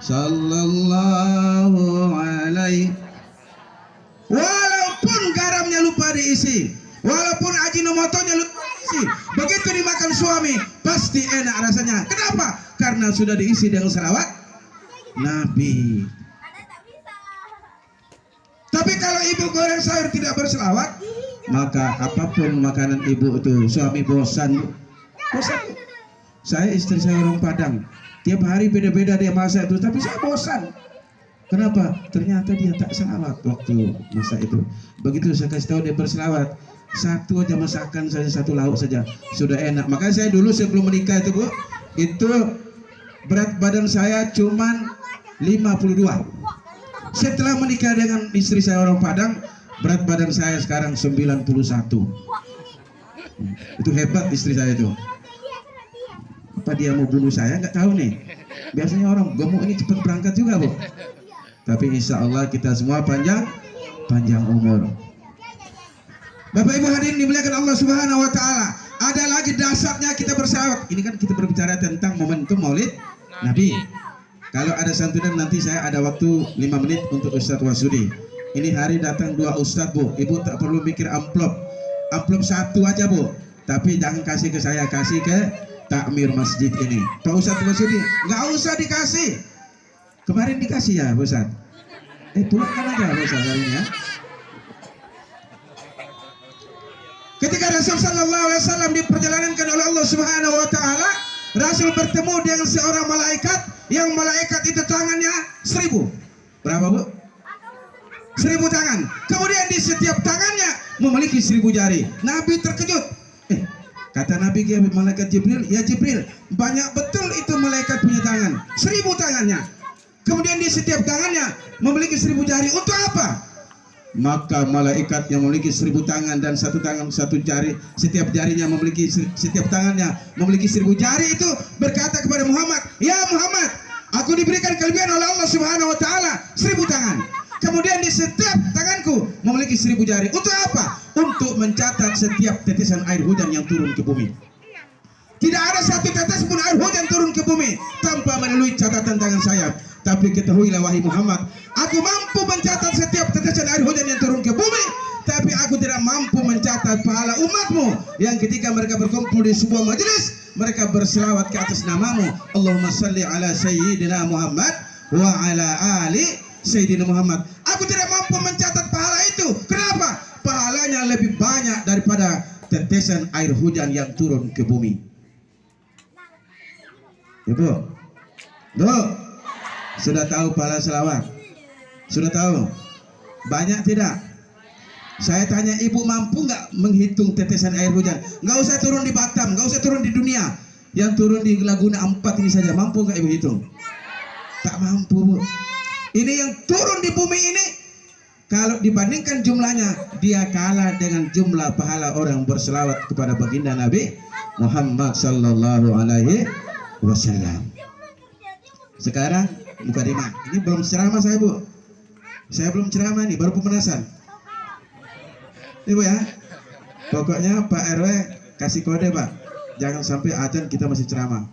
sallallahu alaihi. Walaupun garamnya lupa diisi, walaupun ajinomotonya lupa diisi, begitu dimakan suami pasti enak rasanya. Kenapa? Karena sudah diisi dengan selawat Nabi. Tapi kalau ibu goreng sayur tidak berselawat, maka apapun makanan ibu itu suami bosan. Bosan. Saya istri saya orang Padang, tiap hari beda-beda dia masak itu, tapi saya bosan. Kenapa? Ternyata dia tak selawat waktu masak itu. Begitu saya kasih tahu dia berselawat, satu aja masakan saja, satu lauk saja sudah enak. Makanya saya dulu sebelum menikah itu Bu, itu berat badan saya cuman 52. Setelah menikah dengan istri saya orang Padang, berat badan saya sekarang 91. Itu hebat istri saya itu. Apa dia mau bunuh saya? Nggak tahu nih. Biasanya orang gemuk ini cepat berangkat juga Bu. Tapi insya Allah kita semua panjang umur. Bapak Ibu hadirin dimuliakan Allah Subhanahu Wa Taala. Ada lagi dasarnya kita berselawat. Ini kan kita berbicara tentang momentum Maulid Nabi. Kalau ada santunan nanti saya ada waktu 5 menit untuk Ustadz Wasudi. Ini hari datang 2 Ustadz Bu. Ibu tak perlu mikir amplop. Amplop 1 aja Bu. Tapi jangan kasih ke saya, kasih ke takmir masjid ini. Pak Ustadz Wasudi, nggak usah dikasih. Kemarin dikasih ya Pak Ustadz. Pulangkan aja Pak Ustadz hari ini ya. Ketika Rasul Sallallahu Alaihi Wasallam diperjalankan oleh Allah Subhanahu Wa Taala, Rasul bertemu dengan seorang malaikat, yang malaikat itu tangannya 1000. Berapa Bu? 1000 tangan. Kemudian di setiap tangannya memiliki 1000 jari. Nabi terkejut. Kata Nabi ke malaikat Jibril, ya Jibril, banyak betul itu malaikat punya tangan, 1000 tangannya. Kemudian di setiap tangannya memiliki 1000 jari. Untuk apa? Maka malaikat yang memiliki 1000 tangan dan satu tangan satu jari, setiap jarinya memiliki, setiap tangannya memiliki 1000 jari itu berkata kepada Muhammad, ya Muhammad, aku diberikan kelebihan oleh Allah Subhanahu Wa Taala 1000 tangan. Kemudian di setiap tanganku memiliki 1000 jari. Untuk apa? Untuk mencatat setiap tetesan air hujan yang turun ke bumi. Tidak ada satu tetes pun air hujan turun ke bumi tanpa melalui catatan tangan saya. Tapi ketahuilah wahai Muhammad, aku mampu mencatat setiap tetesan air hujan yang turun ke bumi, tapi aku tidak mampu mencatat pahala umatmu yang ketika mereka berkumpul di sebuah majelis, mereka berselawat ke atas namamu. Allahumma salli ala sayyidina Muhammad wa ala ali Sayyidina Muhammad. Aku tidak mampu mencatat pahala itu. Kenapa? Pahalanya lebih banyak daripada tetesan air hujan yang turun ke bumi. Ibu, sudah tahu pahala selawat? Sudah tahu? Banyak tidak? Saya tanya ibu, mampu nggak menghitung tetesan air hujan? Nggak usah turun di Batam, nggak usah turun di dunia. Yang turun di Laguna 4 ini saja, mampu nggak ibu hitung? Tak mampu Bu. Ini yang turun di bumi ini, kalau dibandingkan jumlahnya, dia kalah dengan jumlah pahala orang berselawat kepada baginda Nabi Muhammad Sallallahu Alaihi Wasallam. Sekarang mukadimah. Ini belum ceramah saya Bu. Saya belum ceramah nih, baru pemanasan. Ibu ya, pokoknya Pak RW kasih kode Pak, jangan sampai azan kita masih ceramah.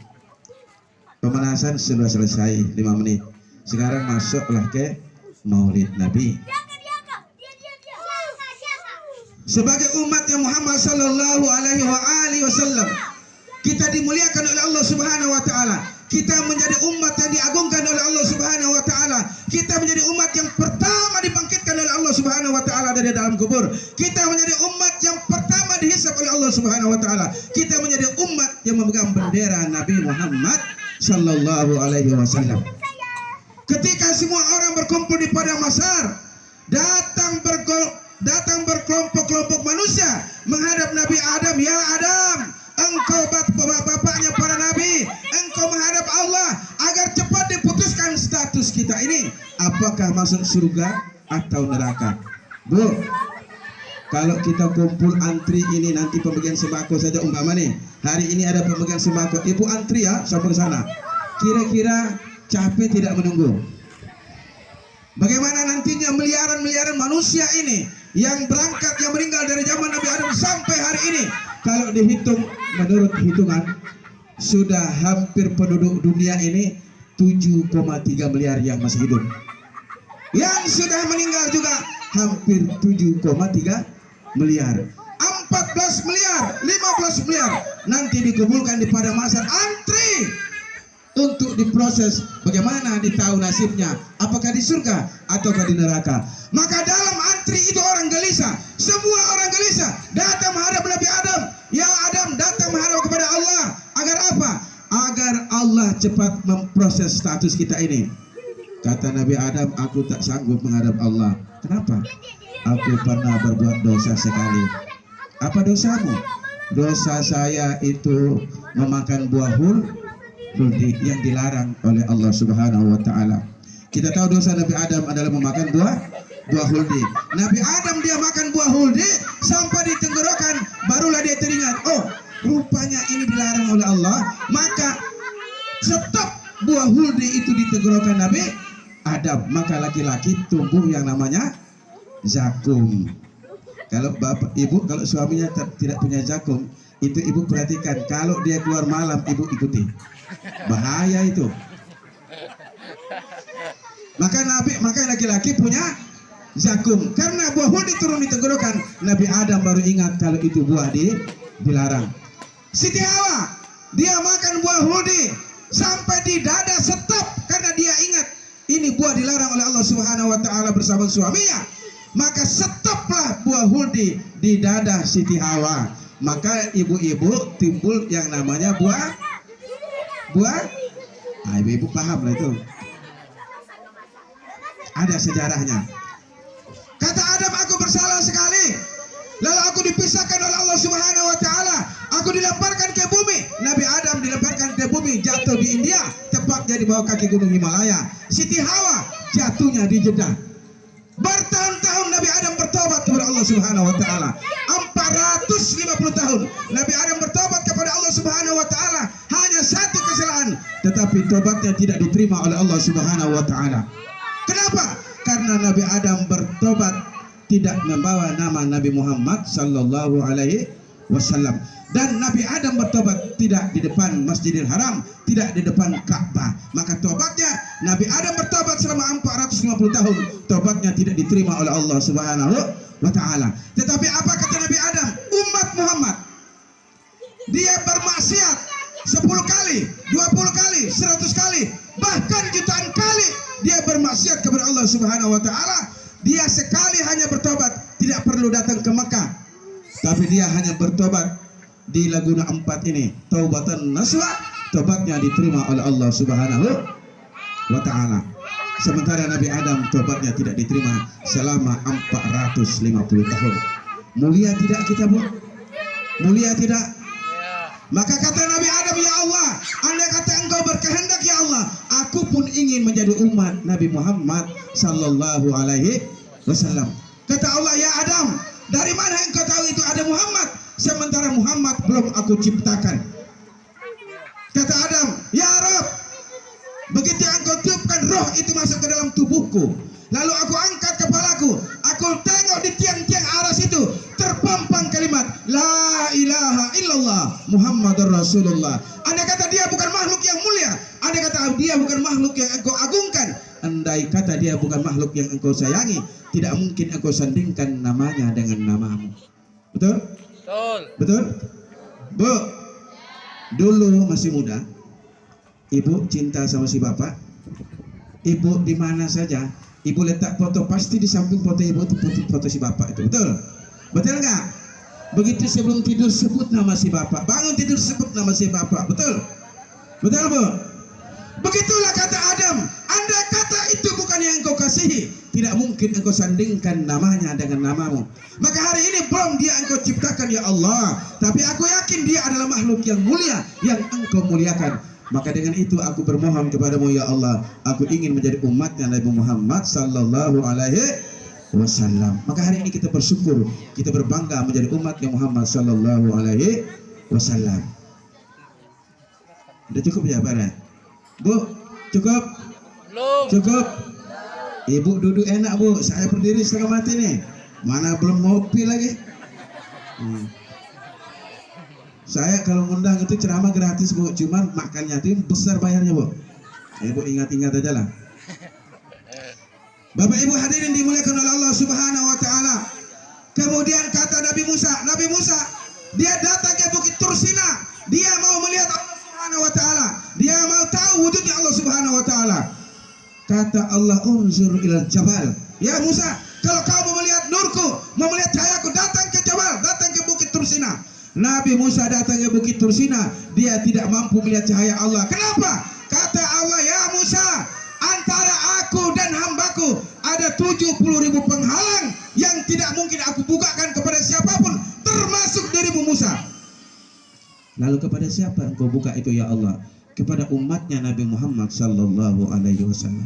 Pemanasan sudah selesai 5 menit. Sekarang masuklah ke Maulid Nabi. Sebagai umat yang Muhammad Sallallahu Alaihi Wasallam, kita dimuliakan oleh Allah Subhanahu Wa Taala. Kita menjadi umat yang diagungkan oleh Allah Subhanahu Wa Taala. Kita menjadi umat yang pertama dibangkitkan oleh Allah Subhanahu Wa Taala dari dalam kubur. Kita menjadi umat yang pertama dihisab oleh Allah Subhanahu Wa Taala. Kita menjadi umat yang memegang bendera Nabi Muhammad Sallallahu Alaihi Wasallam. Ketika semua orang berkumpul di padang mahsyar, datang berkelompok-kelompok manusia menghadap Nabi Adam. Ya Adam, engkau bapaknya para nabi, engkau menghadap Allah agar cepat diputuskan status kita ini, apakah masuk surga atau neraka. Bu, kalau kita kumpul antri ini nanti pembagian sembako saja umpama nih, hari ini ada pembagian sembako, ibu antri ya sampai sana. Kira-kira capek tidak menunggu? Bagaimana nantinya miliaran manusia ini yang berangkat, yang meninggal dari zaman Nabi Adam sampai hari ini, kalau dihitung menurut hitungan sudah hampir penduduk dunia ini 7,3 miliar yang masih hidup. Yang sudah meninggal juga hampir 7,3 miliar. 14 miliar, 15 miliar nanti dikumpulkan di padang mahsyar, antri untuk diproses bagaimana ditahu nasibnya, apakah di surga ataukah di neraka. Maka dalam antri itu orang gelisah, semua orang gelisah datang menghadap Nabi Adam. Ya Adam, datang menghadap kepada Allah. Agar apa? Agar Allah cepat memproses status kita ini. Kata Nabi Adam, aku tak sanggup menghadap Allah. Kenapa? Aku pernah berbuat dosa sekali. Apa dosamu? Dosa saya itu memakan buah huldi yang dilarang oleh Allah Subhanahu wa taala. Kita tahu dosa Nabi Adam adalah memakan buah huldi. Nabi Adam dia makan buah huldi sampai di tenggorokan, barulah dia teringat, oh, rupanya ini dilarang oleh Allah. Maka stop buah huldi itu di tenggorokan Nabi Adam. Maka laki-laki tumbuh yang namanya zakum. Kalau bapak ibu, kalau suaminya tidak punya zakum, itu ibu perhatikan, kalau dia keluar malam ibu ikuti, bahaya itu. Maka laki-laki punya zakum, karena buah huldi turun di tenggorokan Nabi Adam, baru ingat kalau itu buah dilarang. Siti Hawa dia makan buah huldi sampai di dada stop, karena dia ingat ini buah dilarang oleh Allah Subhanahu wa taala bersama suaminya. Maka stoplah buah huldi di dada Siti Hawa. Maka ibu-ibu timbul yang namanya buah. Ibu-ibu paham lah itu. Ada sejarahnya. Kata Adam, aku bersalah sekali. Lalu aku dipisahkan oleh Allah Subhanahu wa taala. Aku dilemparkan ke bumi. Nabi Adam dilemparkan ke bumi, jatuh di India, tepatnya di bawah kaki gunung Himalaya. Siti Hawa jatuhnya di Jeddah. Bertahun-tahun Nabi Adam bertobat kepada Allah Subhanahu wa taala. 450 tahun Nabi Adam bertobat kepada Allah Subhanahu wa taala. Hanya satu kesalahan, tetapi tobatnya tidak diterima oleh Allah Subhanahu wa taala. Kenapa? Karena Nabi Adam bertobat tidak membawa nama Nabi Muhammad sallallahu alaihi wasallam. Dan Nabi Adam bertobat tidak di depan Masjidil Haram, tidak di depan Ka'bah. Maka tobatnya, Nabi Adam bertobat selama 450 tahun, tobatnya tidak diterima oleh Allah Subhanahu wa taala. Tetapi apa kata Nabi Adam? Umat Muhammad, dia bermaksiat 10 kali, 20 kali, 100 kali, bahkan jutaan kali dia bermaksiat kepada Allah Subhanahu wa taala. Dia sekali hanya bertobat, tidak perlu datang ke Mekah, tapi dia hanya bertobat di Laguna 4 ini, taubatan nasuha, tobatnya diterima oleh Allah Subhanahu wa taala. Sementara Nabi Adam tobatnya tidak diterima selama 450 tahun. Mulia tidak kita, Bu? Mulia tidak? Maka kata Nabi Adam, ya Allah, andai kata engkau berkehendak ya Allah, aku pun ingin menjadi umat Nabi Muhammad sallallahu alaihi wasallam. Kata Allah, ya Adam, dari mana engkau tahu itu ada Muhammad? Sementara Muhammad belum aku ciptakan. Kata Adam, ya Rabb, begitu engkau tiupkan roh itu masuk ke dalam tubuhku, lalu aku angkat kepalaku, aku tengok di tiang-tiang aras itu terpampang kalimat La ilaha illallah Muhammadur Rasulullah. Andai kata dia bukan makhluk yang mulia, andai kata dia bukan makhluk yang engkau agungkan, andai kata dia bukan makhluk yang engkau sayangi, tidak mungkin engkau sandingkan namanya dengan namamu. Betul? Betul? Bu, dulu masih muda, ibu cinta sama si bapak. Ibu di mana saja, ibu letak foto, pasti di samping foto ibu itu foto si bapak itu. Betul? Betul nggak? Begitu sebelum tidur sebut nama si bapak, bangun tidur sebut nama si bapak. Betul? Betul, Bu? Begitulah kata Adam, andai kata itu bukan yang engkau kasihi, tidak mungkin engkau sandingkan namanya dengan namamu. Maka hari ini belum dia engkau ciptakan ya Allah, tapi aku yakin dia adalah makhluk yang mulia yang engkau muliakan. Maka dengan itu aku bermohon kepadamu ya Allah, aku ingin menjadi umatnya Nabi Muhammad sallallahu alaihi wasallam. Maka hari ini kita bersyukur, kita berbangga menjadi umatnya Muhammad sallallahu alaihi wasallam. Udah cukup ya, Pak? Bu, cukup? Belum. Cukup? Ibu duduk enak, Bu. Saya berdiri setengah mati nih. Mana belum ngopi lagi. Saya kalau ngundang itu ceramah gratis, Bu. Cuman makannya itu besar bayarnya, Bu. Ibu ingat-ingat aja lah. Bapak Ibu hadirin dimuliakan oleh Allah Subhanahu wa taala. Kemudian kata Nabi Musa, dia datang ke Bukit Tursina, dia mau melihat Allah Subhanahu wa taala, dia mau tahu wujudnya Allah Subhanahu wa taala. Kata Allah, unzur ilal jabal. Ya Musa, kalau kau mau melihat nurku, mau melihat cahayaku, datang ke jabal, datang ke Bukit Tursina. Nabi Musa datang ke Bukit Tursina, dia tidak mampu melihat cahaya Allah. Kenapa? Kata Allah, ya Musa, antara aku dan hambaku ada 70.000 penghalang yang tidak mungkin aku bukakan kepada siapapun, termasuk dirimu Musa. Lalu kepada siapa engkau buka itu ya Allah? Kepada umatnya Nabi Muhammad sallallahu alaihi wasallam.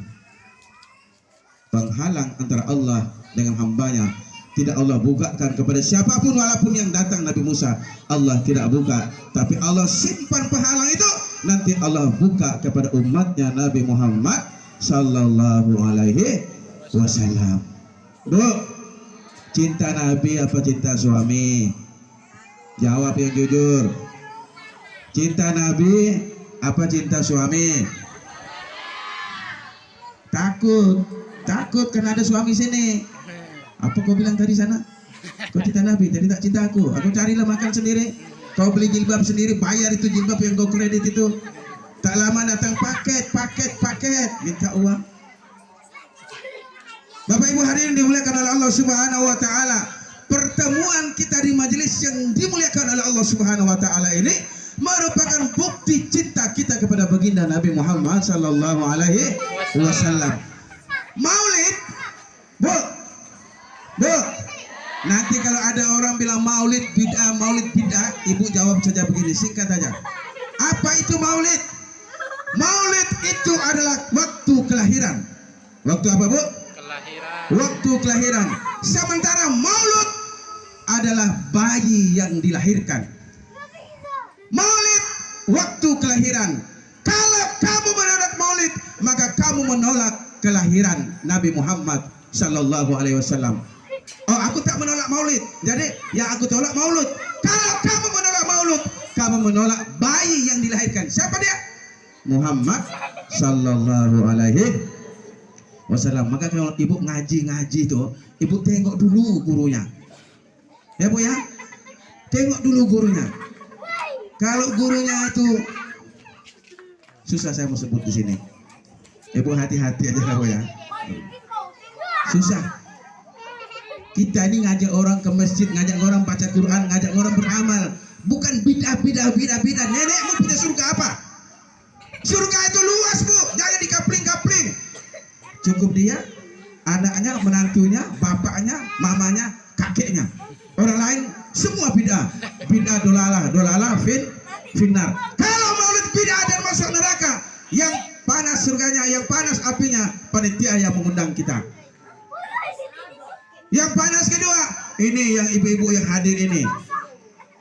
Penghalang antara Allah dengan hambanya tidak Allah bukakan kepada siapapun, walaupun yang datang Nabi Musa Allah tidak buka, tapi Allah simpan penghalang itu, nanti Allah buka kepada umatnya Nabi Muhammad sallallahu alaihi wasallam. Bu, cinta Nabi apa cinta suami? Jawab yang jujur. Cinta Nabi apa cinta suami? Takut karena ada suami sini. Apa kau bilang tadi sana? Kau cinta Nabi, jadi tak cinta aku. Aku carilah makan sendiri. Kau beli jilbab sendiri, bayar itu jilbab yang kau kredit itu. Tak lama datang paket, minta uang. Bapak Ibu hadirin dimuliakan oleh Allah Subhanahu wa taala. Pertemuan kita di majelis yang dimuliakan oleh Allah Subhanahu wa taala ini merupakan bukti cinta kita kepada baginda Nabi Muhammad sallallahu alaihi wasallam. Maulid, Bu. Nanti kalau ada orang bilang maulid bid'ah, Ibu jawab saja begini, singkat saja. Apa itu maulid? Maulid itu adalah waktu kelahiran. Waktu apa, Bu? Kelahiran. Waktu kelahiran. Sementara maulud adalah bayi yang dilahirkan. Maulid waktu kelahiran. Kalau kamu menolak maulid, maka kamu menolak kelahiran Nabi Muhammad sallallahu alaihi wasallam. Oh, aku tak menolak maulid. Jadi, yang aku tolak maulud. Kalau kamu menolak maulud, kamu menolak bayi yang dilahirkan. Siapa dia? Muhammad sallallahu alaihi wasallam. Maka kalau Ibu ngaji itu, Ibu tengok dulu gurunya. Ya, Bu ya? Tengok dulu gurunya. Kalau gurunya itu susah saya mau sebut di sini. Ibu hati-hati aja lah, Bu ya. Susah. Kita ini ngajak orang ke masjid, ngajak orang baca Quran, ngajak orang beramal. Bukan bid'ah. Nenekmu punya surga apa? Surga itu luas, Bu. Jangan dikapling-kapling. Cukup dia, anaknya, menantunya, bapaknya, mamanya, kakeknya. Orang lain semua bid'ah. Bid'ah dolalah finnar. Kalau maulid bid'ah dan masuk neraka, yang panas surganya, yang panas apinya, panitia yang mengundang kita. Yang panas kedua, ini yang ibu-ibu yang hadir ini.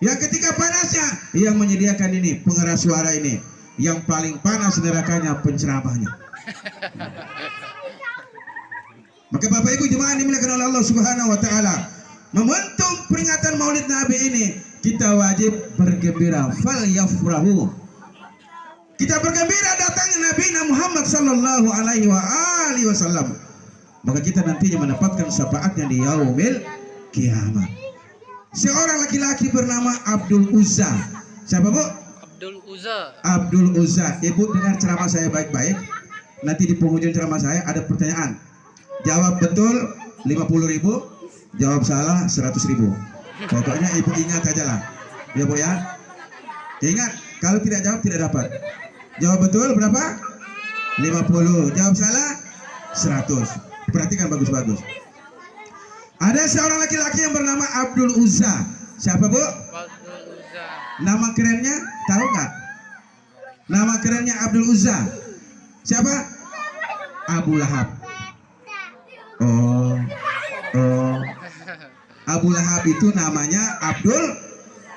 Yang ketiga panasnya, yang menyediakan ini, pengeras suara ini. Yang paling panas nerakanya, penceramahnya. Maka Bapak Ibu jemaah dimuliakan oleh Allah Subhanahu wa taala, momentum peringatan Maulid Nabi ini, kita wajib bergembira. Fal yafrahu. Kita bergembira datangnya Nabi Muhammad sallallahu alaihi wasallam. Maka kita nantinya mendapatkan syafaatnya di yaumil kiamat. Seorang laki-laki bernama Abdul Uzza. Siapa, Bu? Abdul Uzza. Ibu dengar ceramah saya baik-baik. Nanti di penghujung ceramah saya ada pertanyaan. Jawab betul 50.000, jawab salah 100.000. Pokoknya Ibu ingat aja lah. Ya, Bu ya. Ingat, kalau tidak jawab tidak dapat. Jawab betul berapa? 50. Jawab salah 100. Perhatikan bagus-bagus. Ada seorang laki-laki yang bernama Abdul Uzza. Siapa, Bu? Abdul Uzza. Nama kerennya tahu nggak? Nama kerennya Abdul Uzza. Siapa? Abu Lahab. Oh. Abu Lahab itu namanya Abdul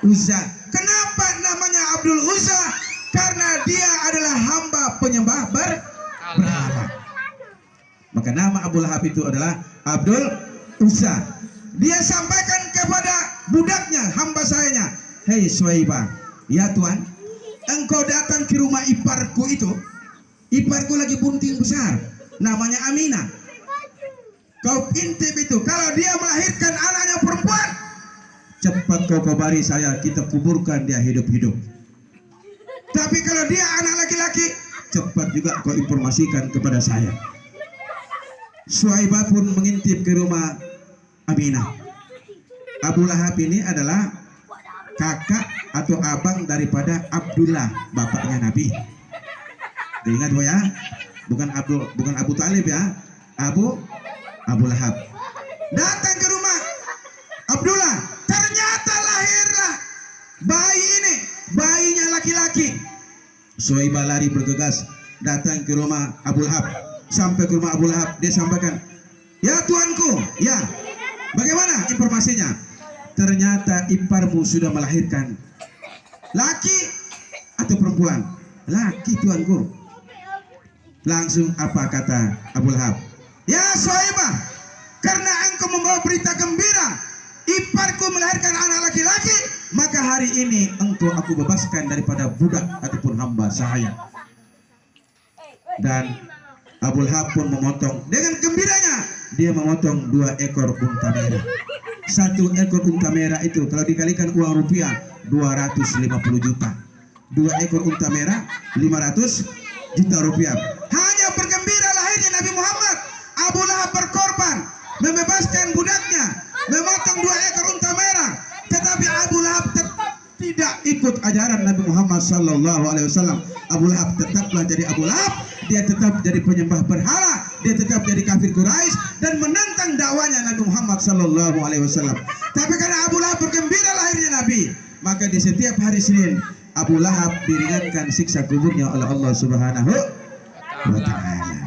Uzza. Kenapa namanya Abdul Uzza? Karena dia adalah hamba penyembah berhala. Maka nama Abu Lahab itu adalah Abdul Uzza. Dia sampaikan kepada budaknya, hamba sayanya, "Hei Suwaibah, ya Tuan, engkau datang ke rumah iparku itu, Iparku lagi bunting besar, namanya Aminah. Kau intip itu, kalau dia melahirkan anaknya perempuan, cepat kau kabari saya, kita kuburkan dia hidup-hidup. Tapi kalau dia anak laki-laki, cepat juga kau informasikan kepada saya. Suhaibah pun mengintip ke rumah Aminah. Abu Lahab ini adalah kakak atau abang daripada Abdullah, bapaknya Nabi. Diingat ya, bukan Abu Talib ya, Abu Lahab. Datang ke rumah Abdullah, ternyata lahirlah bayi ini, bayinya laki-laki. Suhaibah lari bergegas datang ke rumah Abu Lahab. Sampai ke rumah Abu Lahab, dia sampaikan, ya tuanku, ya, bagaimana informasinya? Ternyata iparmu sudah melahirkan laki atau perempuan? Laki tuanku. Langsung apa kata Abu Lahab? Ya Suhaibah, karena engkau membawa berita gembira, iparku melahirkan anak laki-laki, maka hari ini engkau aku bebaskan daripada budak ataupun hamba sahaya. Dan Abu Lahab pun memotong, dengan gembiranya dia memotong 2 ekor unta merah. 1 ekor unta merah itu kalau dikalikan uang rupiah 250 juta. 2 ekor unta merah 500 juta rupiah. Hanya bergembira lahirnya Nabi Muhammad, Abu Lahab berkorban membebaskan budaknya, memotong 2 ekor unta merah. Tetapi Abu Lahab tetap tidak ikut ajaran Nabi Muhammad sallallahu alaihi wasallam. Abu Lahab tetaplah jadi Abu Lahab, dia tetap jadi penyembah berhala, dia tetap jadi kafir Quraisy dan menentang dakwanya Nabi Muhammad sallallahu alaihi wasallam. Tapi karena Abu Lahab bergembira lahirnya Nabi, maka di setiap hari Senin Abu Lahab diringankan siksa kuburnya oleh Allah Subhanahu wa taala.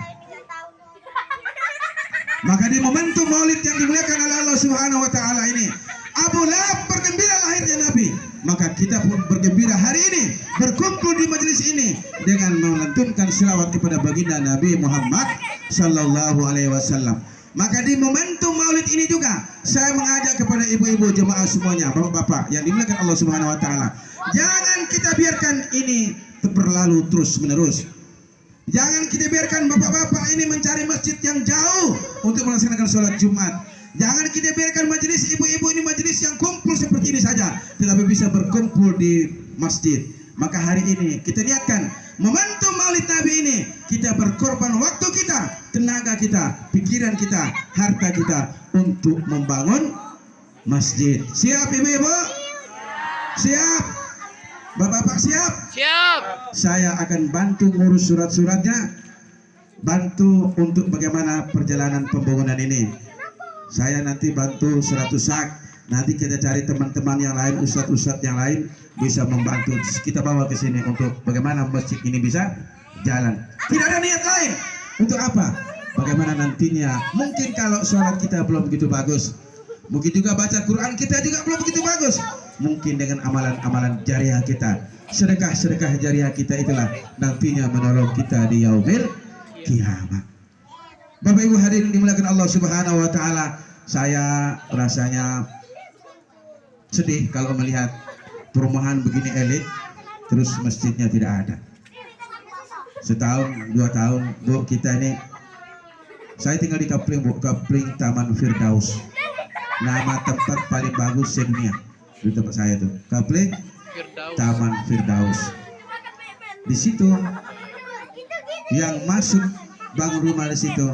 Maka di momentum Maulid yang dimuliakan oleh Allah Subhanahu wa taala ini, Abu Lahab bergembira lahirnya Nabi. Maka kita pun bergembira hari ini, berkumpul di majelis ini dengan melantunkan selawat kepada baginda Nabi Muhammad sallallahu alaihi wasallam. Maka di momentum Maulid ini juga saya mengajak kepada ibu-ibu jemaah semuanya, bapak-bapak yang dimuliakan Allah Subhanahu wa taala, jangan kita biarkan ini berlalu terus-menerus. Jangan kita biarkan bapak-bapak ini mencari masjid yang jauh untuk melaksanakan sholat Jumat. Jangan kita biarkan majelis ibu-ibu ini majelis yang kumpul seperti ini saja, tetapi bisa berkumpul di masjid. Maka hari ini kita niatkan momentum Maulid Nabi ini, kita berkorban waktu kita, tenaga kita, pikiran kita, harta kita untuk membangun masjid. Siap ibu-ibu? Siap? Bapak-bapak siap? Siap. Saya akan bantu ngurus surat-suratnya, bantu untuk bagaimana perjalanan pembangunan ini. Saya nanti bantu 100 sak. Nanti kita cari teman-teman yang lain, ustadz-ustadz yang lain bisa membantu. Kita bawa ke sini untuk bagaimana masjid ini bisa jalan. Tidak ada niat lain. Untuk apa? Bagaimana nantinya? Mungkin kalau sholat kita belum begitu bagus, mungkin juga baca Quran kita juga belum begitu bagus. Mungkin dengan amalan-amalan jariah kita, sedekah-sedekah jariah kita itulah nantinya menolong kita di yaumil kiamat. Bapak Ibu hadirin dimuliakan Allah Subhanahu wa taala, saya rasanya sedih kalau melihat perumahan begini elit terus masjidnya tidak ada. Setahun, 2 tahun, Bu, kita ini, saya tinggal di Kapling, Bu, Kapling Taman Firdaus. Nama tempat paling bagus sedunia di tempat saya tuh, Kapling Taman Firdaus. Di situ yang masuk bangun rumah di situ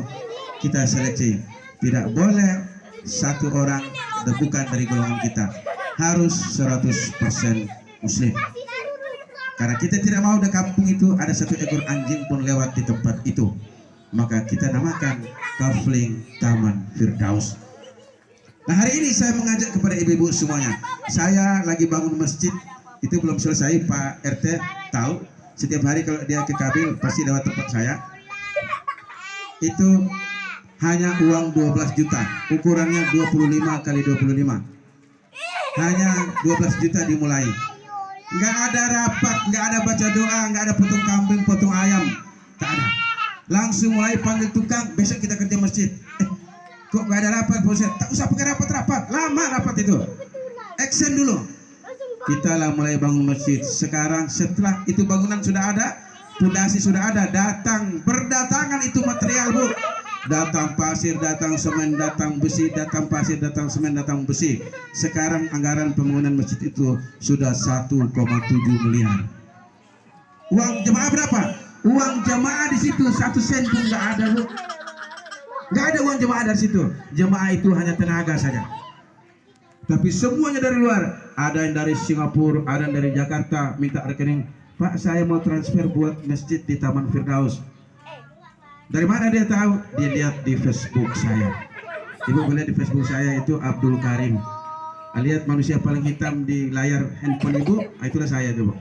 kita seleksi, tidak boleh satu orang bukan dari golongan kita, harus 100% muslim. Karena kita tidak mau di kampung itu ada 1 ekor anjing pun lewat di tempat itu, maka kita namakan Kapling Taman Firdaus. Nah hari ini saya mengajak kepada ibu-ibu semuanya, saya lagi bangun masjid itu belum selesai. Pak RT tahu setiap hari kalau dia ke Kabil pasti lewat tempat saya. Itu hanya uang 12 juta, ukurannya 25 kali 25, hanya 12 juta dimulai. Nggak ada rapat, nggak ada baca doa, nggak ada potong kambing, potong ayam, tak ada. Langsung mulai panggil tukang, besok kita kerja masjid. Kok nggak ada rapat, bos? Tak usah pakai rapat-rapat, lama rapat itu. Action dulu. Kita lah mulai bangun masjid. Sekarang setelah itu bangunan sudah ada, pondasi sudah ada, datang berdatangan itu material Bu, datang pasir, datang semen, datang besi, datang pasir, datang semen, datang besi. Sekarang anggaran pembangunan masjid itu sudah 1,7 miliar. Uang jemaah berapa? Uang jemaah di situ 1 sen pun nggak ada Bu, nggak ada uang jemaah dari situ. Jemaah itu hanya tenaga saja. Tapi semuanya dari luar. Ada yang dari Singapura, ada yang dari Jakarta minta rekening. Pak, saya mau transfer buat masjid di Taman Firdaus. Dari mana dia tahu? Dia lihat di Facebook saya. Ibu boleh di Facebook saya itu Abdul Karim. Lihat manusia paling hitam di layar handphone ibu, itulah saya tuh.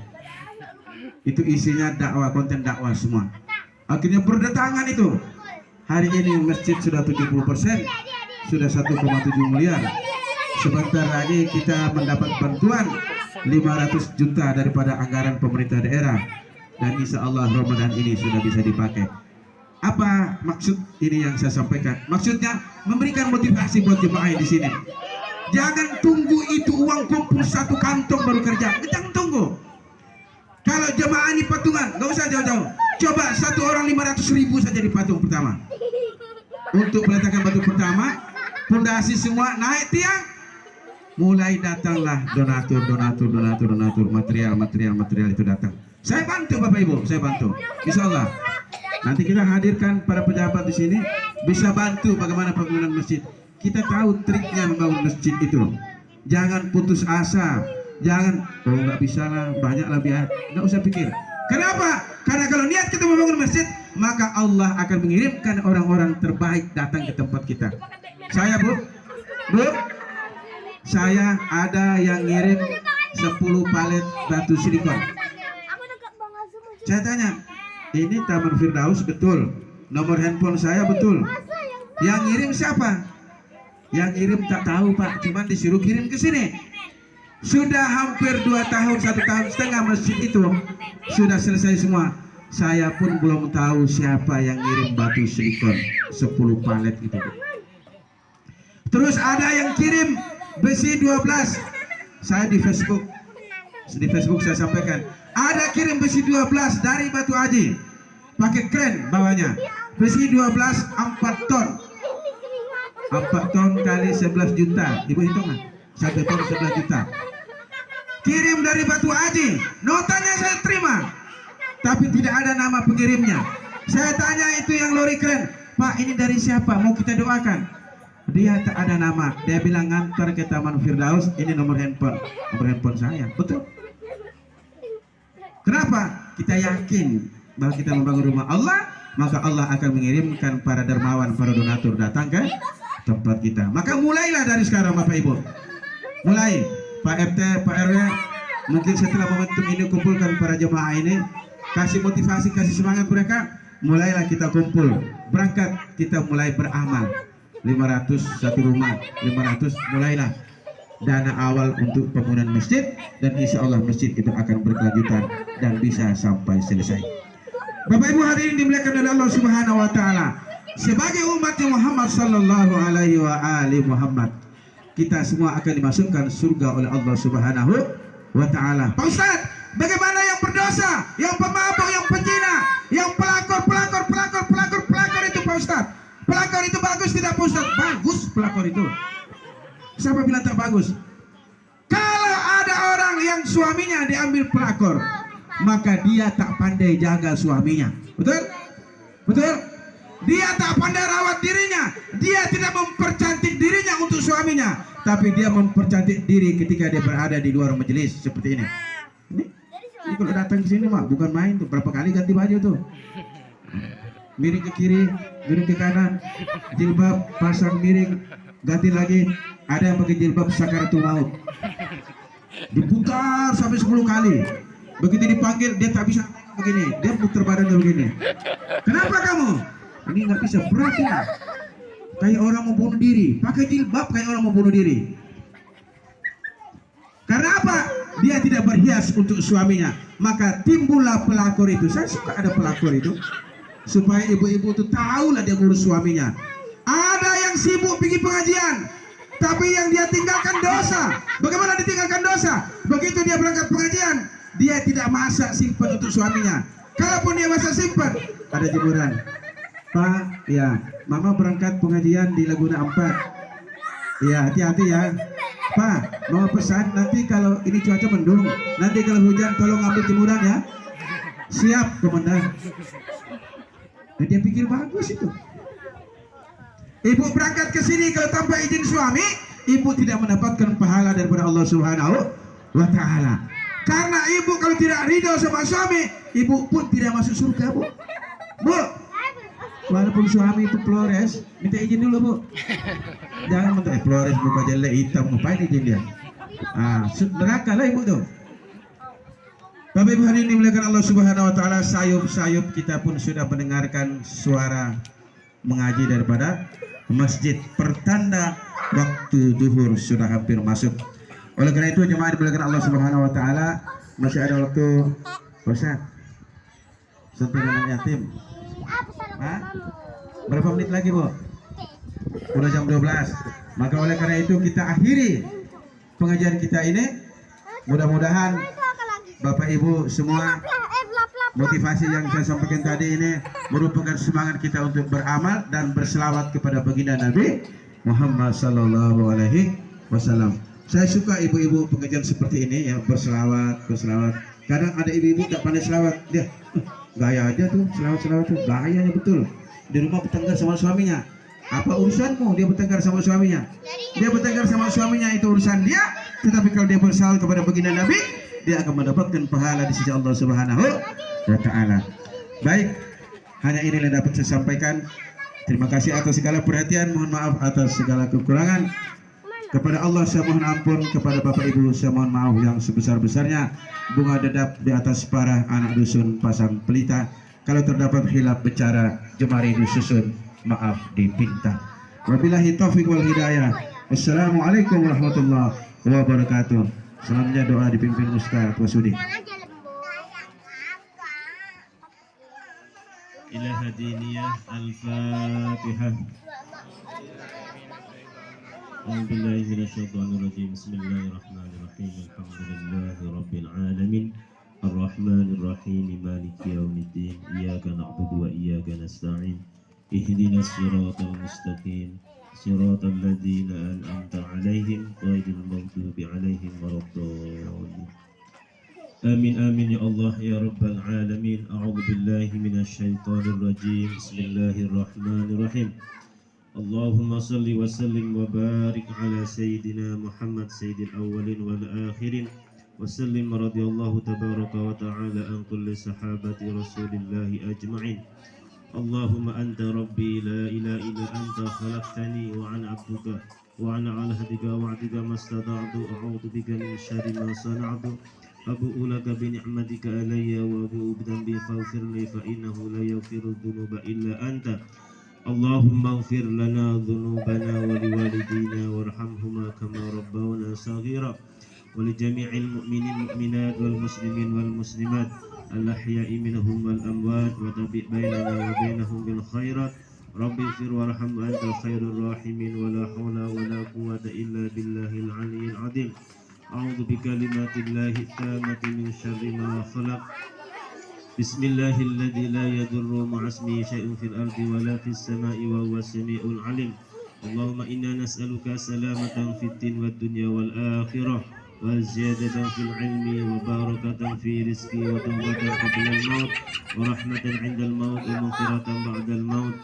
Itu isinya dakwah, konten dakwah semua. Akhirnya berdatangan itu. Hari ini masjid sudah 70%, sudah 1,7 miliar. Sebentar lagi kita mendapat bantuan 500 juta daripada anggaran pemerintah daerah, dan insya Allah Ramadan ini sudah bisa dipakai. Apa maksud ini yang saya sampaikan? Maksudnya memberikan motivasi buat jemaah di sini. Jangan tunggu itu uang kumpul 1 kantong baru kerja. Jangan tunggu. Kalau jemaah ini patungan, nggak usah jauh-jauh. Coba 1 orang 500.000 saja di patung pertama. Untuk peletakan batu pertama, pondasi semua naik tiang. Mulai datanglah donatur, material itu datang. Saya bantu Bapak Ibu, saya bantu. Insya Allah. Nanti kita hadirkan para pejabat di sini bisa bantu bagaimana pembangunan masjid. Kita tahu triknya membangun masjid itu. Jangan putus asa. Jangan, oh nggak bisa lah, banyak lah biar. Nggak usah pikir. Kenapa? Karena kalau niat kita membangun masjid, maka Allah akan mengirimkan orang-orang terbaik datang ke tempat kita. Saya Bu, saya ada yang ngirim 10 palet batu silikon. Saya tanya, ini Taman Firdaus betul? Nomor handphone saya betul? Yang ngirim siapa? Yang ngirim tak tahu Pak, cuman disuruh kirim ke sini. Sudah hampir 2 tahun, 1,5 tahun masjid itu sudah selesai semua. Saya pun belum tahu siapa yang ngirim batu silikon 10 palet itu. Terus ada yang kirim besi 12. Saya di Facebook saya sampaikan, ada kirim besi 12 dari Batu Aji, pakai kren bawahnya. Besi 12 4 ton 4 ton kali 11 juta. Ibu hitung lah, 1 ton 11 juta. Kirim dari Batu Aji, notanya saya terima, tapi tidak ada nama pengirimnya. Saya tanya itu yang lori keren, Pak ini dari siapa, mau kita doakan? Dia tak ada nama. Dia bilang ngantar ke Taman Firdaus, ini nomor handphone saya. Betul. Kenapa? Kita yakin bahwa kita membangun rumah Allah, maka Allah akan mengirimkan para dermawan, para donatur datang ke tempat kita. Maka mulailah dari sekarang Bapak Ibu. Mulai Pak RT, Pak RW, mungkin setelah momentum ini kumpulkan para jemaah ini, kasih motivasi, kasih semangat mereka. Mulailah kita kumpul, berangkat, kita mulai beramal. 500 satu rumah, 500 mulailah dana awal untuk pembangunan masjid, dan insya Allah masjid itu akan berkelanjutan dan bisa sampai selesai. Bapak Ibu hadirin dimuliakan oleh Allah Subhanahu wa taala. Sebagai umat Muhammad sallallahu alaihi wa alihi Muhammad, kita semua akan dimasukkan surga oleh Allah Subhanahu wa taala. Pak Ustaz, bagaimana yang berdosa, yang pemabuk, yang penzina, yang pelakor itu Pak Ustaz? Pelakor itu bagus tidak Pak Ustaz? Bagus pelakor itu. Siapa bilang tak bagus? Kalau ada orang yang suaminya diambil pelakor, maka dia tak pandai jaga suaminya. Betul? Betul? Dia tak pandai rawat dirinya. Dia tidak mempercantik dirinya untuk suaminya, tapi dia mempercantik diri ketika dia berada di luar majelis seperti ini. Ini kalau datang ke sini mah bukan main tuh, berapa kali ganti baju tuh. Miring ke kiri, miring ke kanan, jilbab pasang miring, ganti lagi. Ada yang pakai jilbab sakaratul maut, diputar sampai 10 kali. Begitu dipanggil dia tak bisa begini, dia putar badannya begini. Kenapa kamu? Ini nggak bisa, berat ya. Kayak orang mau bunuh diri, pakai jilbab kayak orang mau bunuh diri. Karena apa? Dia tidak berhias untuk suaminya, maka timbullah pelakor itu. Saya suka ada pelakor itu, supaya ibu-ibu itu tahulah dia ngurus suaminya. Ada yang sibuk pergi pengajian, tapi yang dia tinggalkan dosa. Bagaimana ditinggalkan dosa? Begitu dia berangkat pengajian, dia tidak masak simpan untuk suaminya. Kalaupun dia masa simpan, ada jemuran. Pak, ya, Mama berangkat pengajian di Laguna 4. Ya, hati-hati ya. Pak, Mama pesan nanti kalau ini cuaca mendung, nanti kalau hujan tolong ambil jemuran ya. Siap, komandan. Dan dia pikir bagus itu. Ibu berangkat ke sini kalau tanpa izin suami, ibu tidak mendapatkan pahala daripada Allah Subhanahu wa taala. Karena ibu kalau tidak ridho sama suami, ibu pun tidak masuk surga, Bu. Bu, walaupun suami itu Flores, minta izin dulu, Bu. Jangan minta Flores muka jelek hitam, ngapain izin dia? Neraka lah ibu tuh. Bapak Ibu hari ini dimuliakan Allah Subhanahu wa taala, sayup-sayup kita pun sudah mendengarkan suara mengaji daripada masjid, pertanda waktu zuhur sudah hampir masuk. Oleh karena itu jemaah dimuliakan Allah Subhanahu wa taala, masih ada waktu Ustaz. Sampai dengan yatim. Berapa menit lagi, Bu? Udah jam 12. Maka oleh karena itu kita akhiri pengajian kita ini. Mudah-mudahan Bapak Ibu semua, motivasi yang saya sampaikan tadi ini merupakan semangat kita untuk beramal dan berselawat kepada baginda Nabi Muhammad sallallahu alaihi wasallam. Saya suka ibu-ibu pengajian seperti ini ya, berselawat. Kadang ada ibu-ibu tak pandai selawat, dia gaya aja tuh selawat tuh, gayanya betul. Di rumah bertengkar sama suaminya. Apa urusanmu dia bertengkar sama suaminya? Dia bertengkar sama suaminya itu urusan dia, tetapi kalau dia berselawat kepada baginda Nabi, dia akan mendapatkan pahala di sisi Allah Subhanahu wa taala. Baik, hanya ini yang dapat saya sampaikan. Terima kasih atas segala perhatian, mohon maaf atas segala kekurangan. Kepada Allah saya mohon ampun, kepada Bapak Ibu saya mohon maaf yang sebesar-besarnya. Bunga dedap di atas para anak dusun Pasang Pelita. Kalau terdapat khilaf bicara, jemari disusun, maaf dipinta. Wabillahi taufiq wal hidayah. Wassalamualaikum warahmatullahi wabarakatuh. Selanjutnya doa dipimpin Ustaz Wasudi. Ilaha diniyah al-Fatihah. A'udzubillahi minasyaitonir rajim. Bismillahirrahmanirrahim. Alhamdulillahi rabbil alamin. Ar-Rahmanir Rahim. Maliki yaumiddin. Iyyaka na'budu wa iyyaka nasta'in. Ihdinas siratal mustaqim. Siratal ladzina an'amta 'alaihim ghairil maghdubi 'alaihim waladdallin. Amin amin ya Allah ya rabbal alamin. A'udzu billahi minasyaitonir rajim. Bismillahirrahmanirrahim. Allahumma salli wa sallim wa barik ala sayyidina Muhammad sayyidil awwalin wal akhirin wa sallim radhiyallahu tabaraka wa ta'ala an kulli sahabati Rasulillahi ajma'in. Allahumma anta rabbi la ilaha illa anta khalaqtani wa ana 'abduka wa ana 'ala hadika wa 'adika mastata'tu a'udzu bika min syarri ma sana'tu abu'u laka bi ni'matika alayya wa abu'u bi dhanbi faghfirli fa innahu la yaghfiru dhunuba illa anta. Allahumma ighfir lana dhunubana wa liwalidina warhamhuma kama rabbawna saghira wa li jami'il mu'minin mu'minat wal muslimin wal muslimat al-ahya'i minhum wal amwat wa tabi' bainana wa bainahum bil khairat. Rabbi ighfir warham anta khairur rahimin wa la hawla wa la quwwata illa billahil aliyyil azim. A'udzu bikalimatillahi tammati min syarri ma khalaq. Bismillahilladzi la yadurru ma'asmihi syai'un fil ardi wa la fis sama'i wa huwas sami'ul 'alim. Allahumma inna nas'aluka salamatan fid din wad dunya wal akhirah wa ziyadatan fil 'ilmi wa barakatan fi rizqi wa tawbatan qabla al maut wa rahmatan 'inda al maut wa maghfiratan ba'da al maut.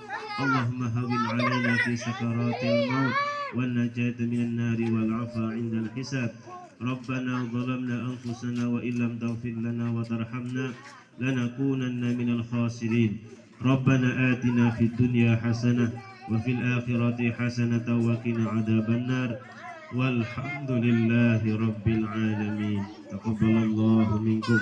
Allahumma hawwin 'alaina fi sakaratil maut wan najata minan nari wal 'afa 'inda al hisab. Rabbana zalamna anfusana wa illam taghfir lana wa tarhamna lanakunanna minal khasirin. Rabbana atina fid dunya hasanah wa fil akhirati hasanah wa qina adzaban nar. Walhamdulillahi rabbil alamin. Taqabbalallahu minkum.